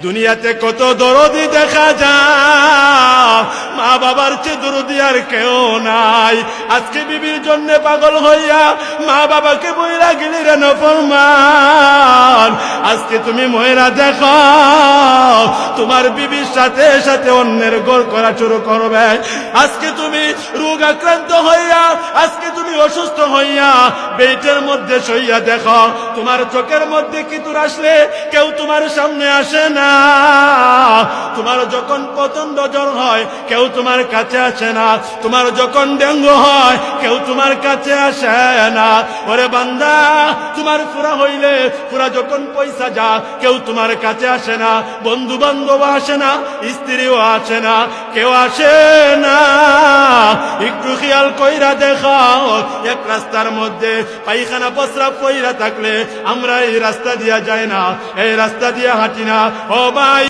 দুনিয়াতে কত দরদি দেখা যায়, মা বাবার চেয়ে দরদি আর কেউ নাই। আজকে বিবির জন্য পাগল হইয়া মা বাবাকে বইরা গেলি রে নফরমান। আজকে তুমি ময়রা দেখো তোমার বিবির সাথে সাথে অন্যের গোল করা শুরু করবে। আজকে তুমি রোগ আক্রান্ত হইয়া, আজকে তুমি অসুস্থ হইয়া বেটের মধ্যে শইয়া দেখো তোমার চোখের মধ্যে কিতুর আসলে কেউ তোমার সামনে আসে না। তোমার যখন প্রচন্ড জ্বর হয় কেউ তোমার কাছে আসে না। তোমার যখন ডেঙ্গু হয় কেউ তোমার কাছে আসে না। ওরে বান্দা, তোমার পুরা হইলে পুরা যখন পয়সা যা কেউ তোমার কাছে আসে না, বন্ধু বান্ধব আসে না, স্ত্রীও আসে না, কেউ আসে না। একটু খেয়াল কইরা দেখাও, এক রাস্তার মধ্যে পায়খানা প্রস্রাব কইরা থাকলে আমরা এই রাস্তা দিয়া যাই না, এই রাস্তা দিয়া হাঁটি না। ও ভাই,